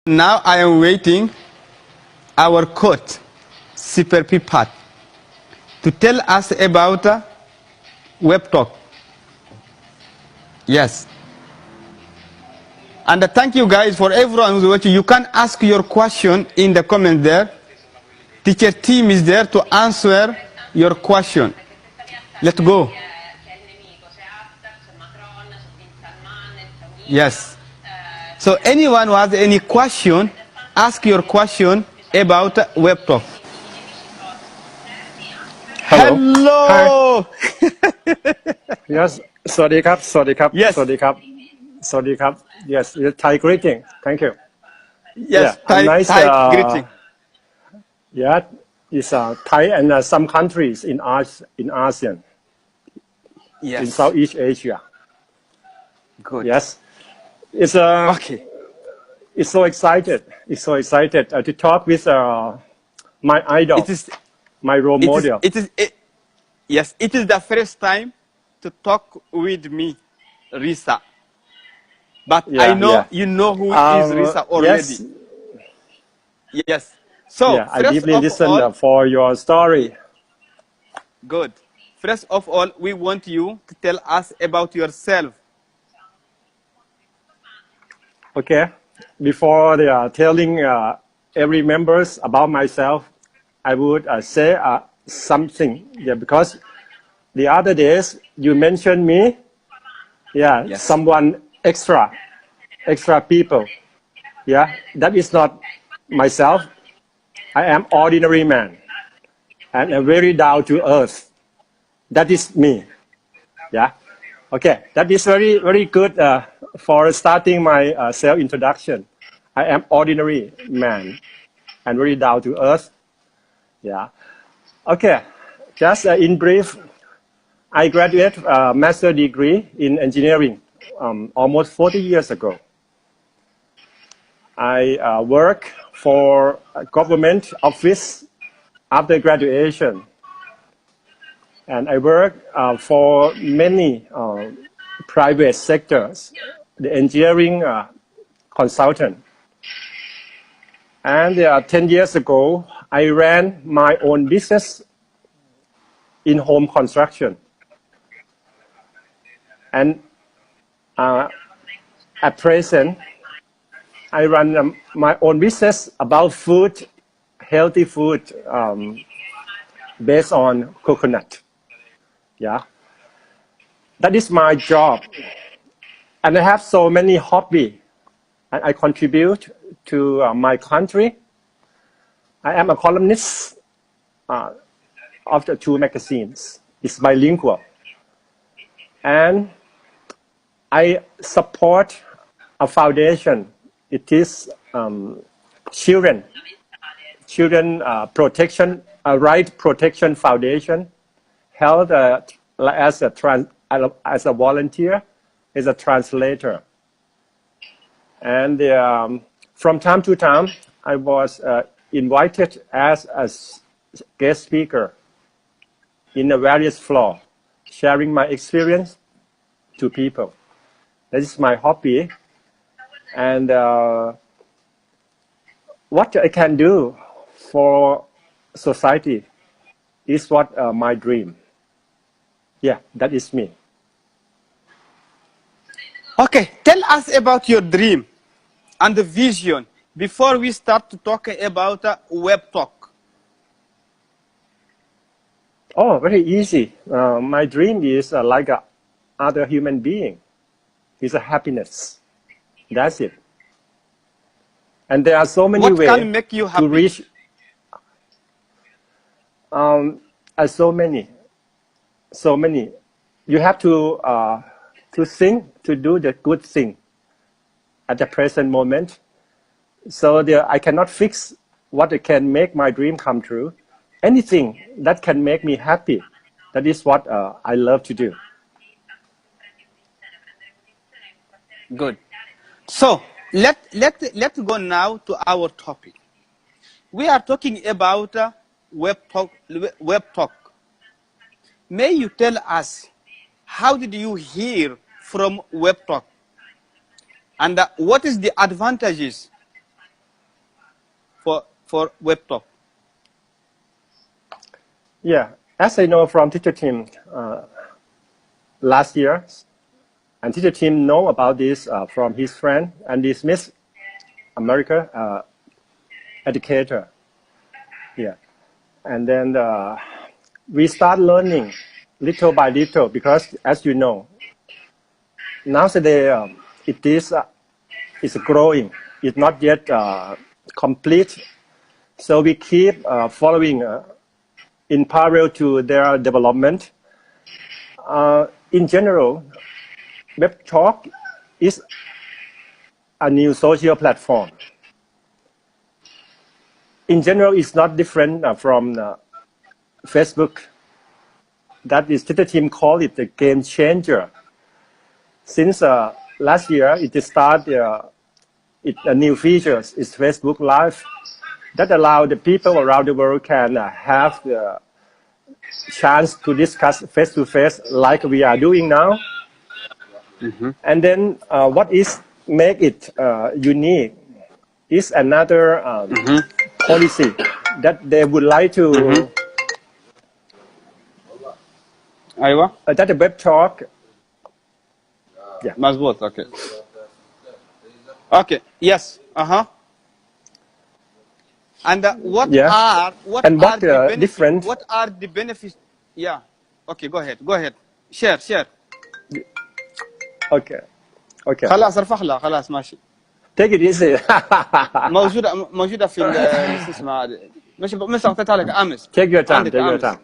Now I am waiting our coach, Super Pipat, to tell us about web talk. Yes. And thank you guys for everyone who's watching. You can ask your question in the comment there. Teacher team is there to answer your question. Let's go. Yes. So anyone who has any question, ask your question about web talk. Hello. Yes, สวัสดีครับ Yes. สวัสดีครับ Yes, Thai greeting. Thank you. Yes. Yeah, nice, Thai greeting. Yeah, it's Thai and some countries in ASEAN, Yes. in Southeast Asia. Good. Yes, it's Okay. It's so excited. To talk with my idol, my role model. Yes, it is the first time to talk with me, Risa. But I know you know who is Risa already. Yes. So yeah, I deeply listen for your story. Good. First of all, we want you to tell us about yourself. Okay. Before they are telling every members about myself, I would say something. Yeah, because the other days you mentioned me. Yeah, Yes. someone extra people. Yeah, that is not myself. I am ordinary man, and I'm very down to earth. That is me. Yeah. Okay, that is very good for starting my self introduction. I am ordinary man and very down to earth. Yeah. Okay, just in brief, I graduated a master degree in engineering almost 40 years ago. I work for a government office after graduation. And I work for many private sectors, the engineering consultant. And 10 years ago, I ran my own business in home construction. And at present, I run my own business about food, healthy food based on coconut. Yeah, that is my job. And I have so many hobbies. And I contribute to my country. I am a columnist of the two magazines. It's bilingual. And I support a foundation. It is Children Protection, Right Protection Foundation, held as a volunteer, as a translator. And from time to time, I was invited as a guest speaker in a various floor, sharing my experience to people. That is my hobby. And what I can do for society is what my dream. Yeah, that is me. Okay, tell us about your dream and the vision before we start to talk about web talk. Oh, very easy. My dream is like a other human being. It's a happiness. That's it. And there are so many ways can make you happy? to reach. So many. You have to think, to do the good thing at the present moment. So I cannot fix what can make my dream come true. Anything that can make me happy, that is what I love to do. Good. So let's go now to our topic. We are talking about web talk. May you tell us, how did you hear from web talk? And what is the advantages for web talk? Yeah, as I know from teacher team last year, and teacher team know about this from his friend and this Miss America educator. Yeah, and then we start learning little by little because, as you know, nowadays it is it's growing. It's not yet complete. So we keep following in parallel to their development. In general, Web Talk is a new social platform. In general, it's not different from Facebook. That is, the team call it the game changer. Since last year, it started a new features is Facebook Live that allow the people around the world can have the chance to discuss face to face like we are doing now. And then what is make it unique is another policy that they would like to أيوة that the web talk. Yeah. مظبوط. Okay. Yes. And what Yeah. are And what the benefits? different? What are the benefits? Yeah. Okay. Go ahead. Share. Okay. خلاص ارفع لها خلاص ماشي. Take it easy. موجودة في شو اسمه هذا. مش اعطيتها لك امس. Take your time. عندك Take your أمس. time.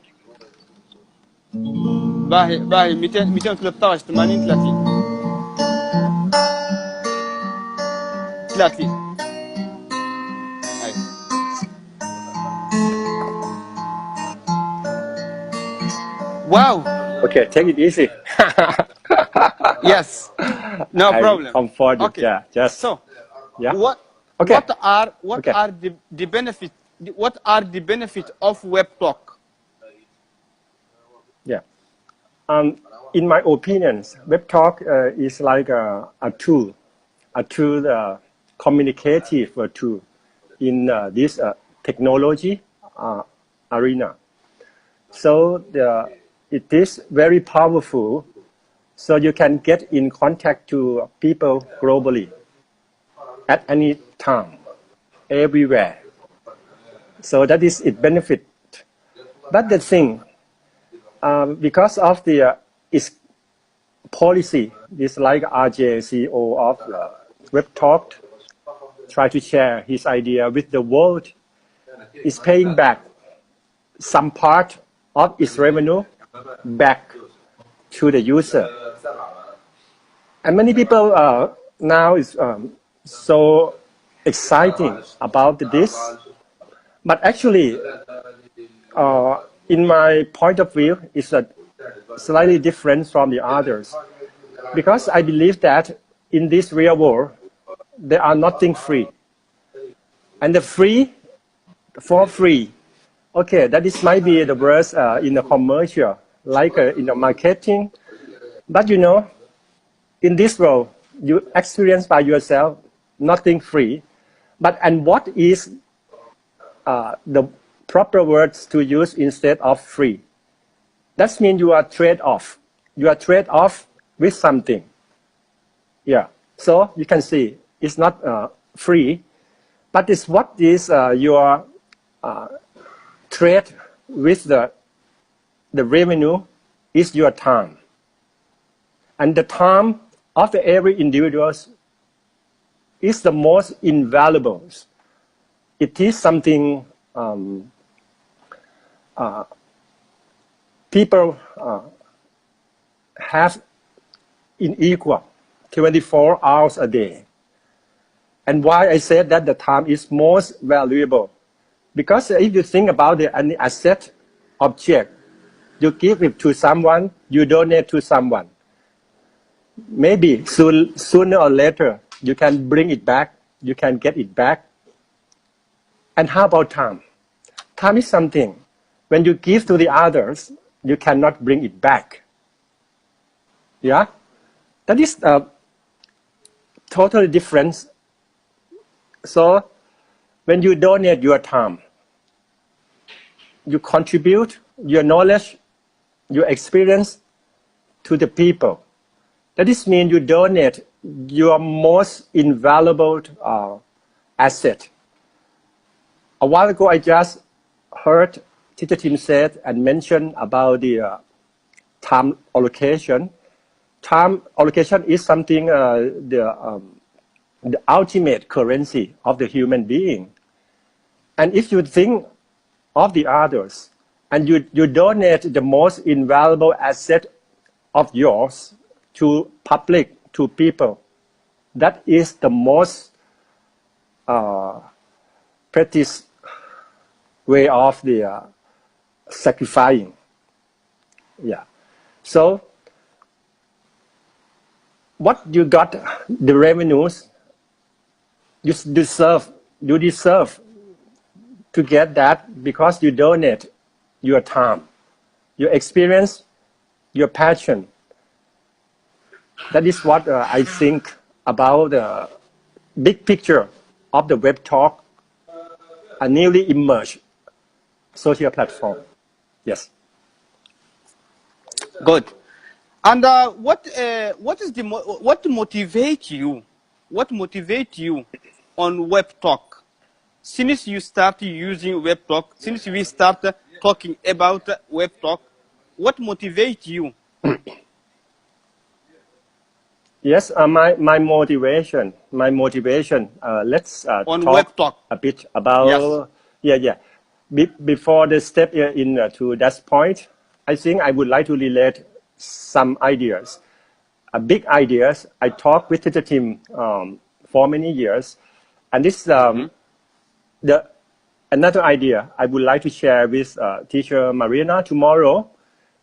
باهي 213 80 30 أي. Wow. Okay, take it easy. Yes. No problem. Comfort. Okay. Yeah. Just. So, Yeah. what are the benefits? What are the benefits of web talk? Yeah. In my opinion, web talk is like a tool, communicative tool in this technology arena. So it is very powerful. So you can get in contact to people globally at any time, everywhere. So that is its benefit. But the thing, because of the its policy, this like RJ, CEO of Web Talk, try to share his idea with the world, is paying back some part of its revenue back to the user. And many people now is so exciting about this. But actually, in my point of view, it's slightly different from the others. Because I believe that in this real world, there are nothing free. And the free, for free, okay, that is might be the words in the commercial, like in the marketing. But you know, in this world, you experience by yourself, nothing free. And what is the proper words to use instead of free? That means you are trade off. You are trade off with something. Yeah. So you can see it's not free, but it's what is your trade with the revenue is your time. And the time of every individual is the most invaluable. It is something people have in equal 24 hours a day. And why I said that the time is most valuable? Because if you think about any asset, object, you give it to someone, you donate to someone. Maybe sooner or later, you can bring it back, you can get it back. And how about time? Time is something, when you give to the others, you cannot bring it back. Yeah? That is totally different. So When you donate your time, you contribute your knowledge, your experience to the people. That is mean you donate your most invaluable asset. A while ago, I just heard Teacher Tim said and mentioned about the time allocation. Time allocation is something the ultimate currency of the human being. And if you think of the others and you donate the most invaluable asset of yours to public, to people, that is the most practice way of the sacrificing. Yeah. So what you got, the revenues, you deserve to get that because you donate your time, your experience, your passion. That is what I think about the big picture of the Web Talk, a newly emerged social platform. Yes. Good. And what motivates you? What motivates you on Web Talk? Since you started using Web Talk, since we started talking about Web Talk, what motivates you? Yes, my motivation. Let's On talk Web Talk. a bit about Yes. Before the step in to that point, I think I would like to relate some ideas, big ideas. I talked with the team for many years, and this the another idea I would like to share with teacher Marina tomorrow.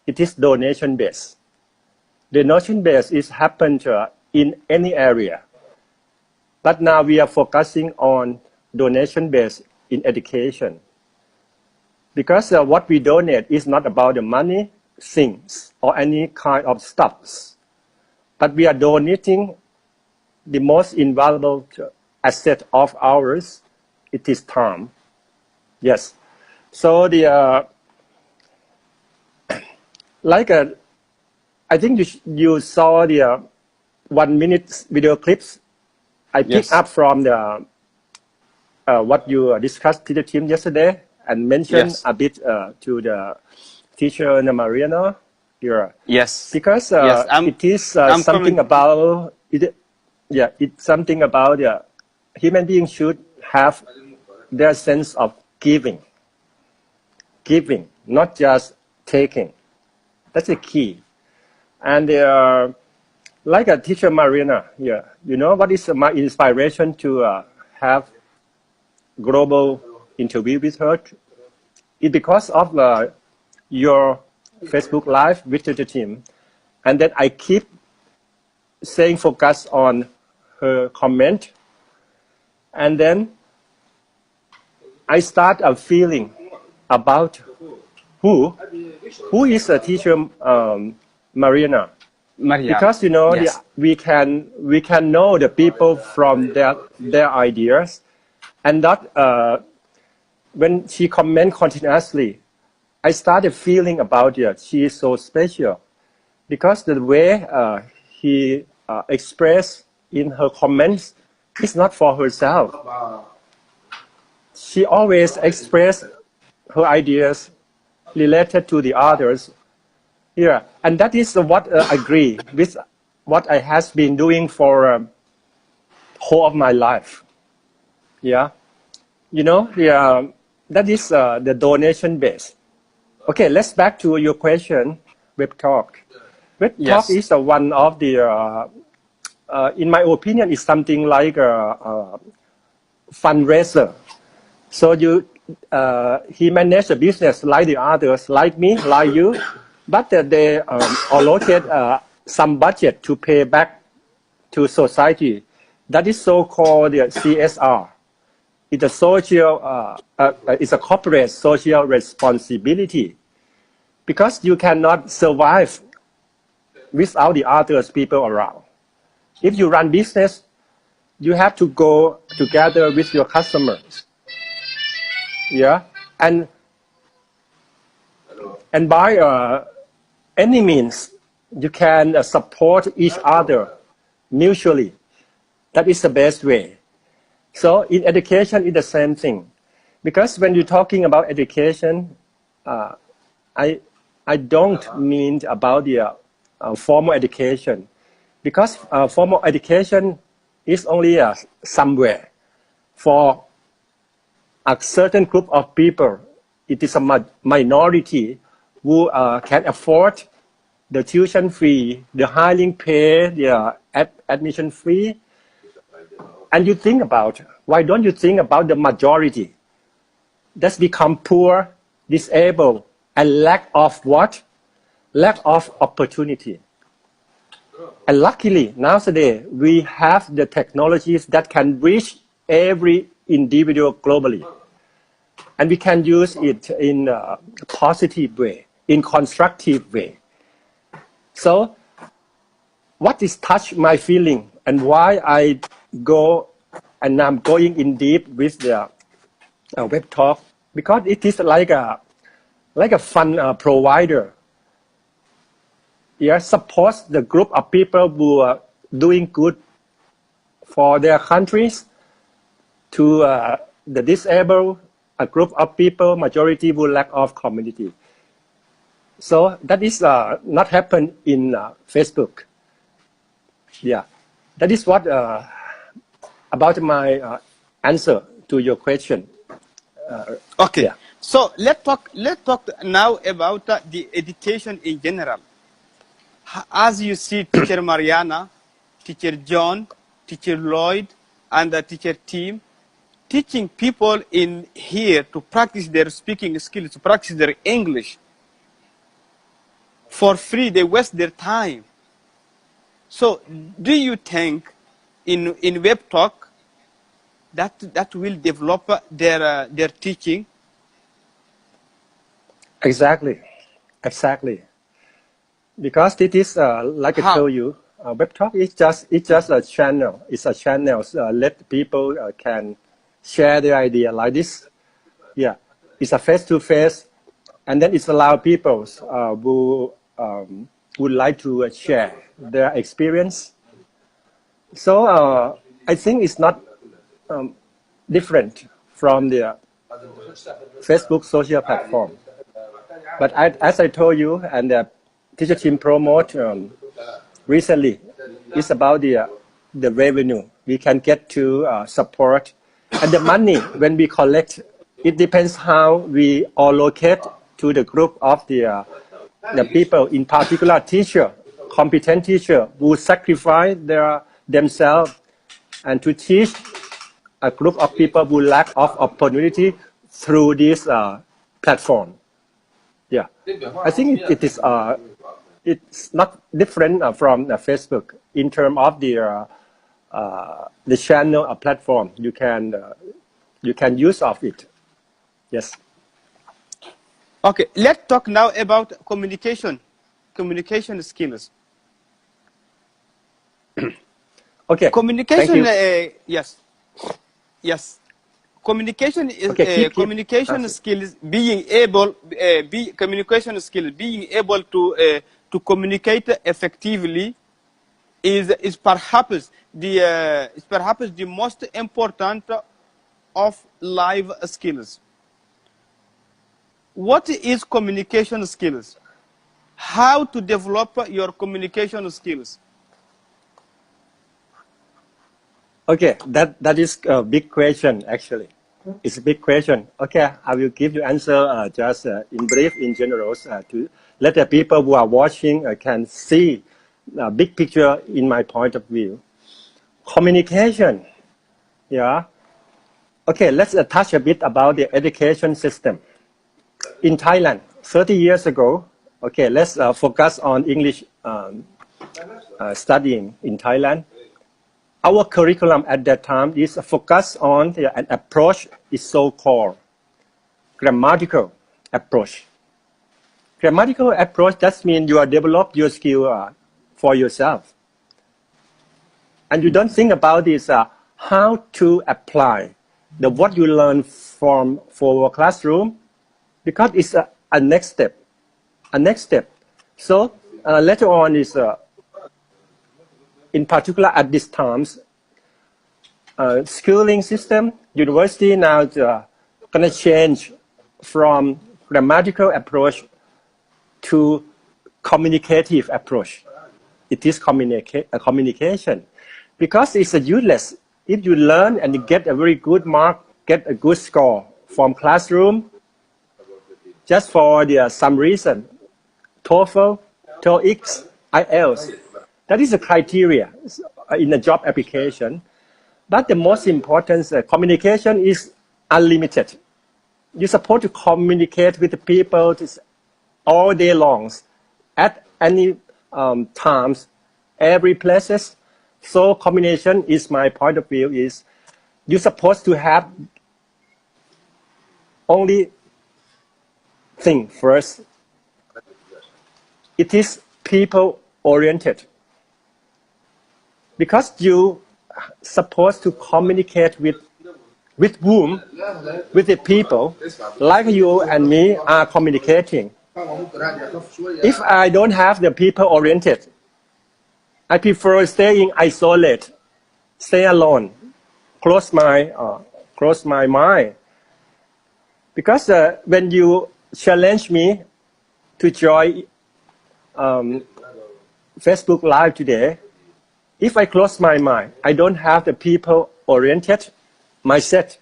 It is donation based. The donation base is happened in any area, but now we are focusing on donation base in education, because what we donate is not about the money, things, or any kind of stuffs, but we are donating the most invaluable asset of ours. It is time. Yes. So the I think you saw the 1 minute video clips. I picked up from the what you discussed to the team yesterday and mentioned a bit to the teacher Mariana here. Yes. Because it is something about it. Yeah, it's something about human beings should have their sense of giving, not just taking. That's the key. And like a teacher Marina, yeah, you know what is my inspiration to have global interview with her? It's because of your Facebook Live with the team, and then I keep saying focus on her comment, and then I start a feeling about who is a teacher Marina. Because you know we can know the people from their ideas, and that when she comment continuously, I started feeling about she is so special, because the way he expressed in her comments is not for herself. She always expressed her ideas related to the others. Yeah, and that is what I agree with what I has been doing for whole of my life. Yeah, you know, that is the donation base. Okay, let's back to your question. Web Talk. Web Talk is one of the, in my opinion, is something like a fundraiser. So he managed a business like the others, like me, like you, but they allocate some budget to pay back to society. That is so-called CSR. It's a social, it's a corporate social responsibility, because you cannot survive without the other people around. If you run business, you have to go together with your customers. Yeah, and by any means you can support each other mutually. That is the best way. So in education, it's the same thing, because when you're talking about education, I don't mean about the formal education, because formal education is only somewhere for a certain group of people. It is a minority who can afford the tuition fee, the hiring pay, the admission fee. And you think about, why don't you think about the majority that's become poor, disabled, and lack of what? Lack of opportunity. And luckily, nowadays, we have the technologies that can reach every individual globally. And we can use it in a positive way, in constructive way. So what is touch my feeling and why I go and I'm going in deep with the web talk, because it is like a fund provider. Yeah, supports the group of people who are doing good for their countries, to the disabled, a group of people, majority who lack of community. So that is not happen in Facebook. Yeah, that is what about my answer to your question. Okay. Yeah. So let's talk now about the education in general. As you see, Teacher Mariana, Teacher John, Teacher Lloyd, and the teacher team teaching people in here to practice their speaking skills, to practice their English for free. They waste their time. So do you think in web talk that will develop their teaching? Exactly. Because it is like I How? told you, web talk is just a channel. It's a channel. Let people can share their idea like this. Yeah, it's a face to face, and then it's allow people who would like to share their experience. So I think it's not different from the Facebook social platform. But as I told you, and the teacher team promote recently, it's about the revenue we can get to support, and the money when we collect, it depends how we allocate to the group of the people, in particular teacher, competent teacher who sacrifice themselves and to teach a group of people who lack of opportunity through this platform. Yeah, I think it is it's not different from Facebook in terms of the channel or platform you can use of it. Yes. Okay, let's talk now about communication skills. Okay. Communication, Thank you. yes. Communication is Okay, communication skills. Communication skills, being able to communicate effectively is perhaps the most important of life skills. What is communication skills? How to develop your communication skills? Okay, that is a big question actually. It's a big question. Okay, I will give you answer just in brief, in general, to let the people who are watching can see a big picture in my point of view. Communication, yeah. Okay, let's touch a bit about the education system. In Thailand, 30 years ago, okay, let's focus on English studying in Thailand. Our curriculum at that time is focused on an approach is so-called grammatical approach. Grammatical approach, that means you are develop your skill for yourself. And you don't think about this, how to apply the what you learn from for classroom, because it's a next step, So later on is in particular at this times, schooling system, university now gonna change from grammatical approach to communicative approach. It is communication, because it's useless if you learn and you get a very good mark, get a good score from classroom, just for some reason, TOEFL, TOEIC, IELTS. That is a criteria in a job application. But the most important communication is unlimited. You're supposed to communicate with the people all day long, at any times, every places. So communication is my point of view is you're supposed to have only thing first. It is people oriented, because you supposed to communicate with whom, with the people, like you and me are communicating. If I don't have the people oriented, I prefer staying isolated, stay alone, close my mind. Because when you challenge me to join Facebook Live today, if I close my mind, I don't have the people oriented mindset.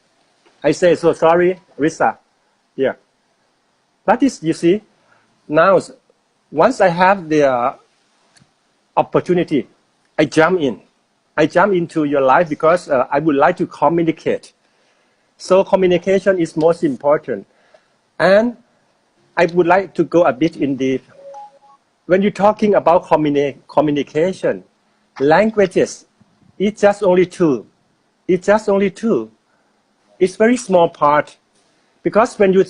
I say, so sorry, Risa. Yeah. That is, you see, now, once I have the opportunity, I jump in. I jump into your life because I would like to communicate. So communication is most important. And I would like to go a bit in deep. When you're talking about communication, languages, it's just only two. It's very small part. Because when you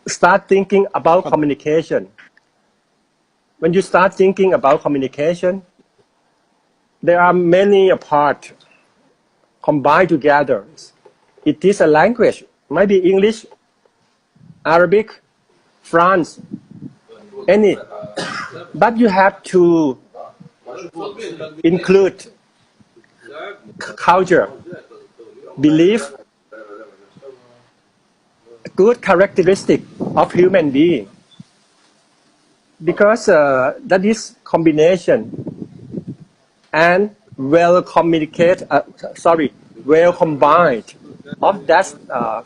start thinking about communication, there are many parts combined together. It is a language, maybe English, Arabic, France, any. But you have to include culture, belief, good characteristic of human being. Because that is combination and well combined of that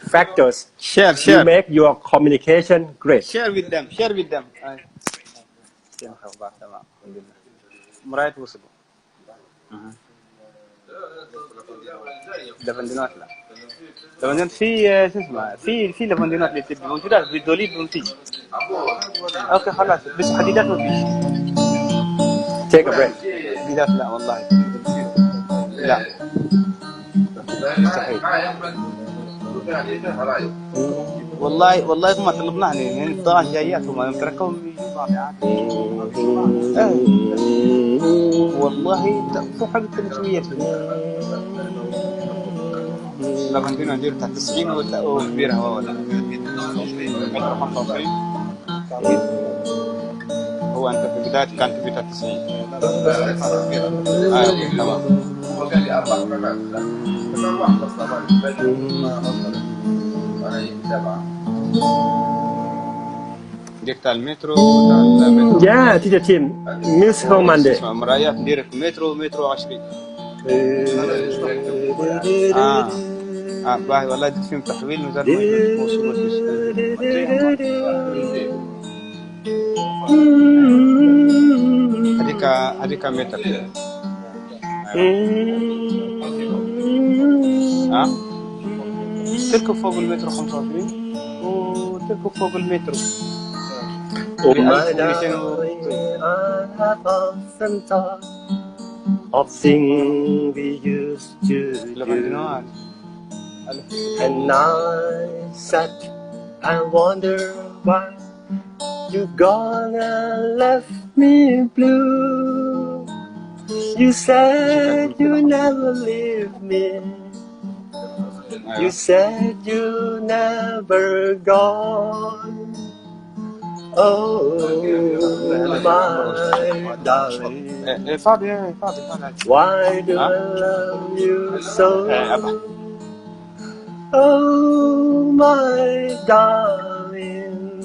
factors. Share. You make your communication great. Share with them. مراية وصلوا. لافندينات لا. لافندينات في شو اسمه في لافندينات اللي تبي موجودات بالدوليب وفي. اوكي خلاص بس حديدات ما فيش. Take a break. حديدات لا والله. لا. مستحيل. والله ما طلبناه يعني الطاقة جايات وما تركهم يجوا ضابعات. والله فوق حق 300 لافندينا ندير تحت 90 وكبير هوا ولا متر 25 هو انت في البداية كان كبير تحت 90 تمام ديك تاع المترو Yeah, teacher team, musical Monday. مرايات ندير مترو 20 باهي والله ديك فيهم تحويل مازال ما وصلوش هذيك متر تركب فوق المترو 25 وتركب فوق المترو of things we used to do. And I sat and wondered why you gone and left me blue. You said you never leave me. You said you never gone. Oh, my darling, فاضي why do I love you so? Oh, my darling,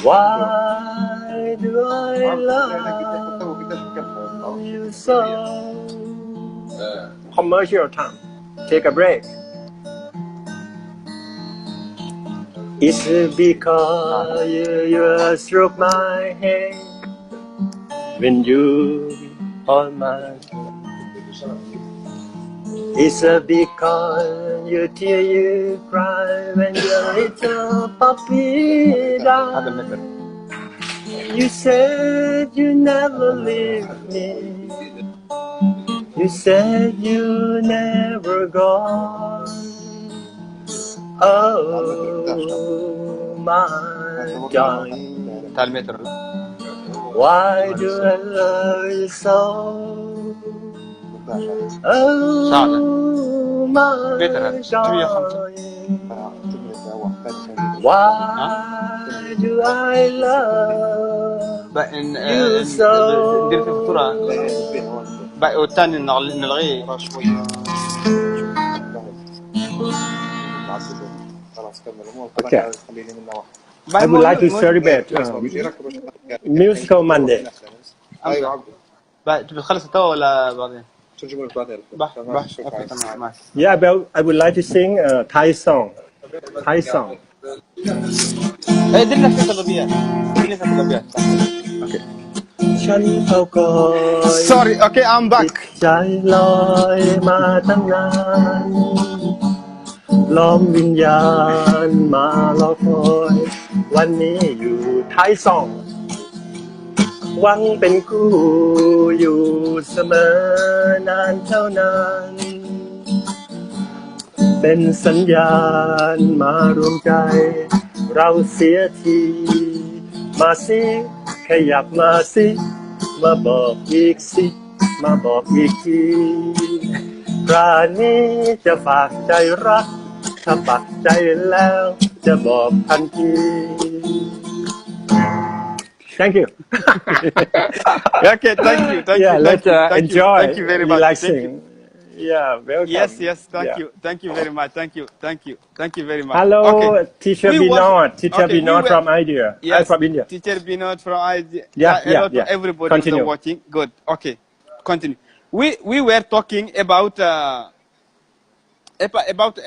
why do I love you so? Commercial time. Take a break. It's because you stroke my hand when you hold my hand. It's because you tear, you cry when your little puppy died. You said you never leave me. You said you never gone. Oh, my darling, تعال متر why do I love you so? Oh, my darling, why do I love you so? ندير فيه فاتورة والثاني نلغيه Okay. I would like to celebrate Musical Monday. تبي تخلص توا ولا بعدين؟ اوكي تمام ماشي. Yeah, I would like to sing a Thai song. Thai song. دير نفس الابيات دير نفس الابيات. Okay. ฉันเฝ้าคอย Sorry, okay, I'm จิต back. ใจลอยมาตั้งนานล้อมวิญญาณมารอคอยวันนี้อยู่ท้ายซ่องหวังเป็นคู่อยู่เสมอนานเท่านานเป็นสัญญาณมารวมใจเราเสียทีมาสิขยับมาสิมาบอกอีกสิมาบอกอีกทีคราวนี้จะฝากใจรักถ้าปักใจแล้วจะบอกทันที Thank you. Okay, thank you. Yeah, let's enjoy. Thank you very much. Relaxing. Yeah, welcome. Yes, thank you. Thank you very much. Thank you very much. Hello, Okay. Teacher Binod. Teacher Binod from India. Yes, I'm from India. Teacher Binod from India. Yeah. Everybody Continue. watching. Good. Okay, continue. We were talking about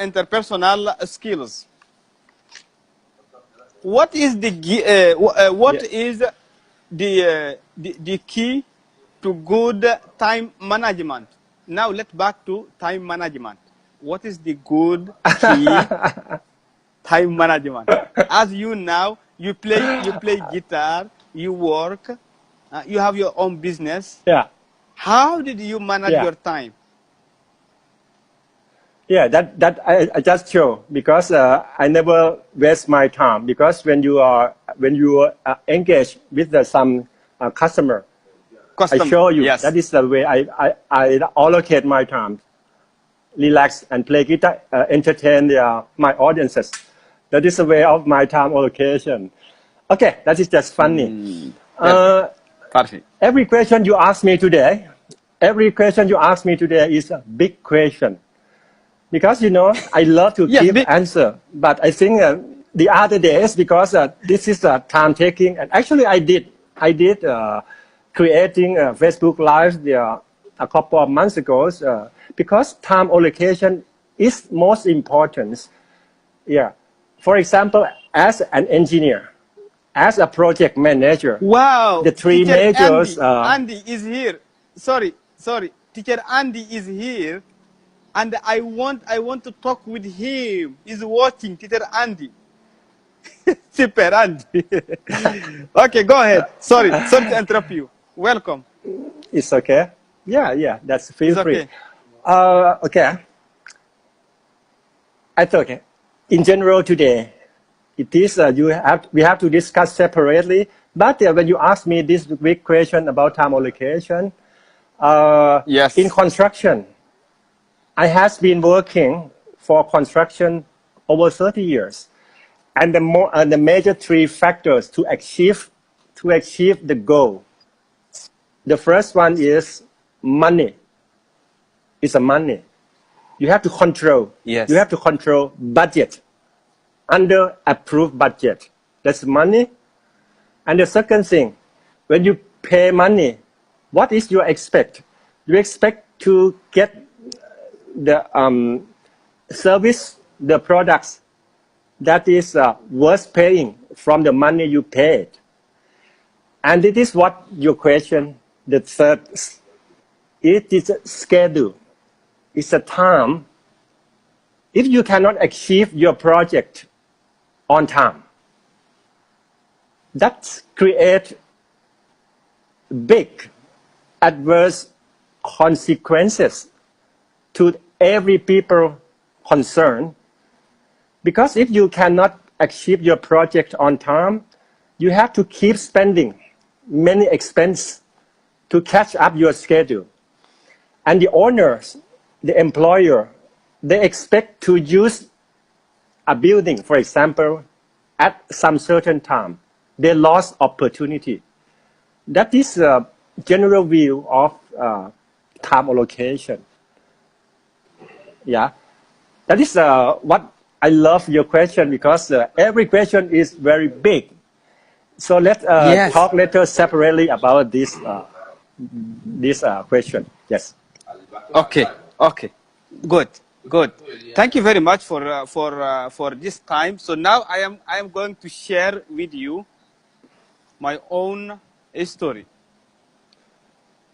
interpersonal skills. What is the key to good time management? Now let's back to time management. What is the good key time management? As you now, you play guitar, you work, you have your own business. Yeah. How did you manage your time? Yeah, that I just show because I never waste my time because when you are engaged with some customer, I show you that is the way I allocate my time, relax and play guitar, entertain my audiences. That is the way of my time allocation. Okay, that is just funny. Every question you ask me today is a big question. Because I love to give answer, but I think the other days because this is time taking, and actually I did creating Facebook Live a couple of months ago because time allocation is most important. Yeah, for example, as an engineer, as a project manager. Wow, the three majors. Andy is here. Sorry, Teacher Andy is here. And I want to talk with him. He's watching, Teacher Andy. Super Andy. Okay, go ahead. Sorry to interrupt you. Welcome. It's okay. Yeah. That's feel free. Okay. Okay. I thought in general today, it is we have to discuss separately. But when you ask me this big question about time allocation, yes. In construction. I have been working for construction over 30 years. And the major three factors to achieve the goal. The first one is money. It's a money. You have to control. Yes. You have to control budget. Under approved budget. That's money. And the second thing, when you pay money, what is your expect? You expect to get the service, the products that is worth paying from the money you paid. And it is what your question, the third, it is a schedule. It's a time. If you cannot achieve your project on time, that creates big adverse consequences to every people concerned. Because if you cannot achieve your project on time, you have to keep spending many expenses to catch up your schedule. And the owners, the employer, they expect to use a building, for example, at some certain time. They lost opportunity. That is a general view of time allocation. Yeah, that is what I love your question, because every question is very big. So let's Yes. talk later separately about this question. Yes. Okay. Okay. Good. Good. Thank you very much for this time. So now I am going to share with you my own story.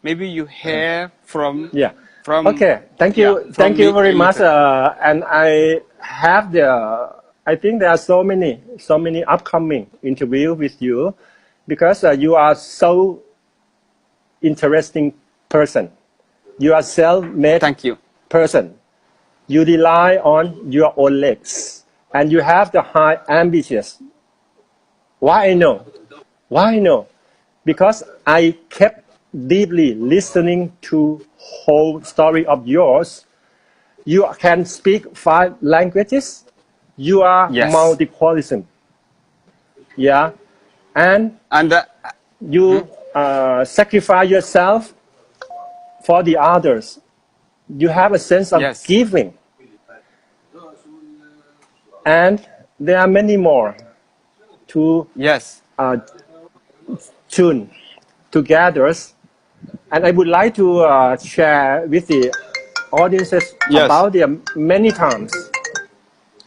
Maybe you hear from Yeah. from Okay. Thank you. yeah, Thank from you me very a much. little. And I think there are so many upcoming interviews with you, because you are so interesting person. You are self-made Thank you. person. You rely on your own legs, and you have the high ambitions. Why I know? Why I know? Because I kept deeply listening to whole story of yours. You can speak 5 languages. You are Yes. multilingualism. Yeah, and And you sacrifice yourself for the others. You have a sense of yes. giving, and there are many more to Yes. tune together. And I would like to share with the audiences Yes. about the many times.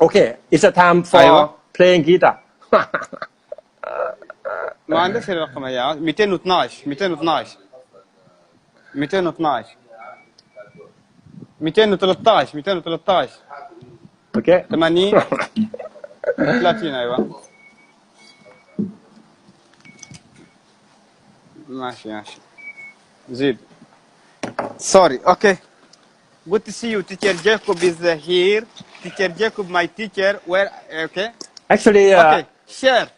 Okay, it's a time ايوه. for playing guitar. ما عندكش الرقم يا 212 212 212 213 213 Okay. 80 30 ايوه. ماشي ماشي زيد. Sorry. Okay. Good to see you. Teacher Jacob is here. Teacher Jacob, my teacher. Where? Okay. Actually, Okay. Share.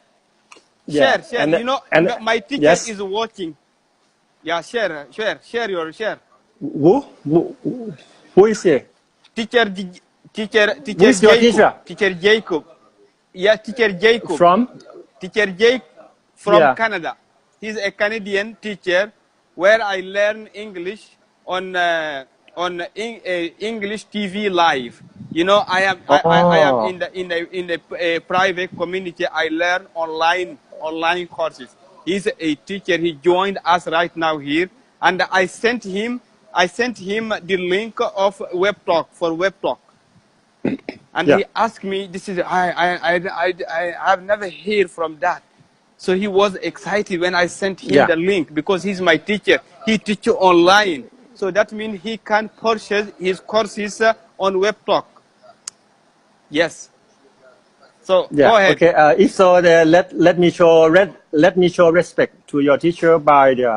yeah, Share. You know, my teacher yes. is watching. Yeah, share your share. Who is he? Teacher Who is your teacher? Teacher Jacob. Yeah, Teacher Jacob. From? Teacher Jake from Yeah. Canada. He's a Canadian teacher where I learn English on English TV live. You know, I am in the private community. I learn online courses. He's a teacher. He joined us right now here, and I sent him the link of Web Talk for Web Talk. And Yeah. he asked me, "This is I have never heard from that." So he was excited when I sent him Yeah. the link, because he's my teacher. He teaches online, so that means he can purchase his courses on Web Talk. Yes. So Yeah. go ahead. Okay. If so, let me show respect to your teacher by the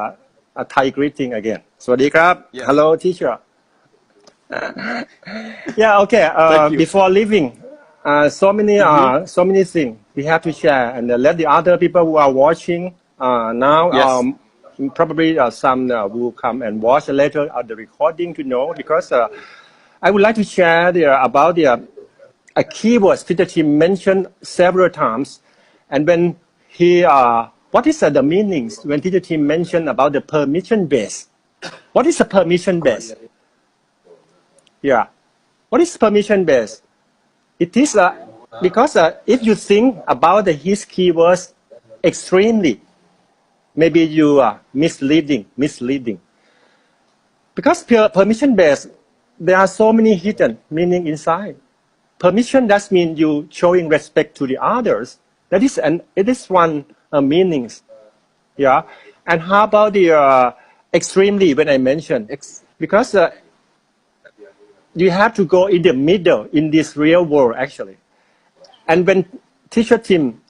Thai greeting again. สวัสดีครับ Yes. Hello, teacher. Yeah. Okay. Thank you. Before leaving, so many things we have to share, and let the other people who are watching now. Yes. Probably some will come and watch later the recording to know, because I would like to share about a keyword Teacher Tim mentioned several times, and when he what is the meanings when Teacher Tim mentioned about the permission base? What is a permission base? Yeah, what is permission base? It is because if you think about his keywords extremely, maybe you are misleading. Because permission based, there are so many hidden meaning inside. Permission does mean you showing respect to the others. It is one meanings. Yeah. And how about the extremely when I mentioned? Because you have to go in the middle in this real world actually. And when Teacher Tim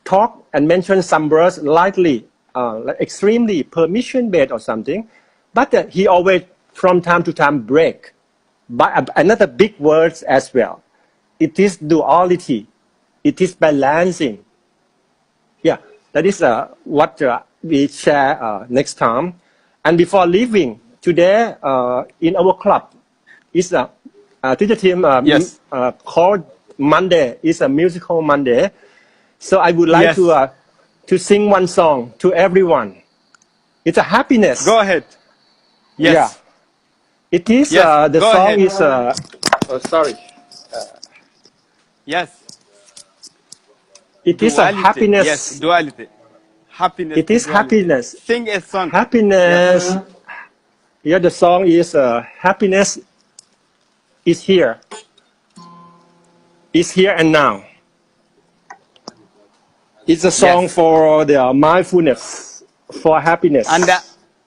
talk and mention some words lightly, like extremely permission based or something, but he always from time to time break by another big words as well. It is duality. It is balancing. Yeah, that is what we share next time. And before leaving today in our club is Teacher Tim Yes. called Monday is a musical Monday. So I would like Yes. to sing one song to everyone. It's a happiness. Go ahead. Yes. Yeah. It is Yes, the go song ahead. is oh sorry. Yes. It is a Duality. happiness. Yes, duality. Happiness. It is duality. happiness. Sing a song. Happiness. Yes. Yeah, the song is happiness is here. Is here and now. It's a song Yes. for the mindfulness, for happiness.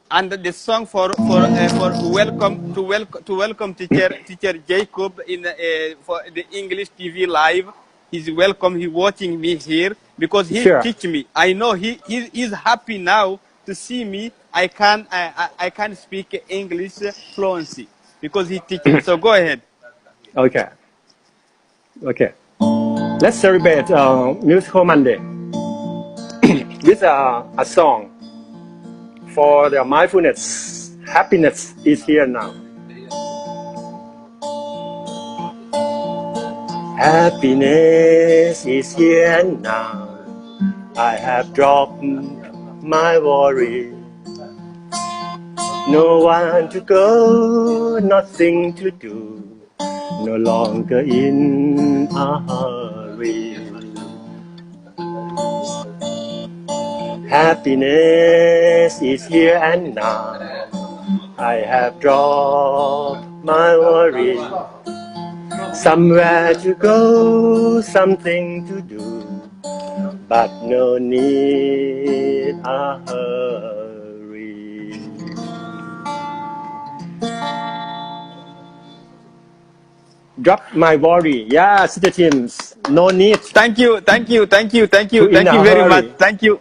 And the song for welcome teacher Jacob in for the English TV live. He's welcome. He watching me here because he Sure. teach me. I know he's happy now to see me. I can speak English fluency because he teach me. So go ahead. Okay. Okay. Let's celebrate Musical Monday with a song for the mindfulness. Happiness is here now. Happiness is here now. I have dropped my worry. No one to go, nothing to do. No longer in a hurry. Happiness is here and now. I have dropped my worry. Somewhere to go, something to do, but no need a hurry. Drop my worry. Yeah, citizens, no need. Thank you very much. Thank you.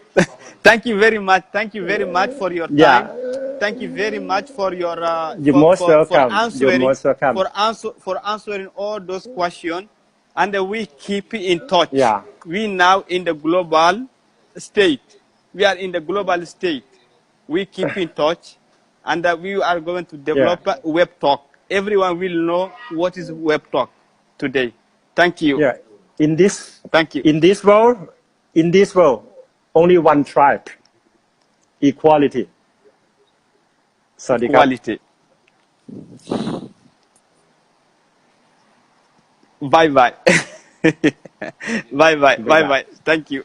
Thank you very much. Thank you very much for your time. Yeah. Thank you very much for your You're most welcome. answering You're most welcome. for answering all those questions. And we keep in touch. Yeah. We now in the global state. We are in the global state. We keep in touch, and we are going to develop web talk. Everyone will know what is web talk today. Thank you. Yeah. Thank you. In this world, only one tribe. Equality. Equality. Bye bye. Bye bye. Bye bye. Thank you.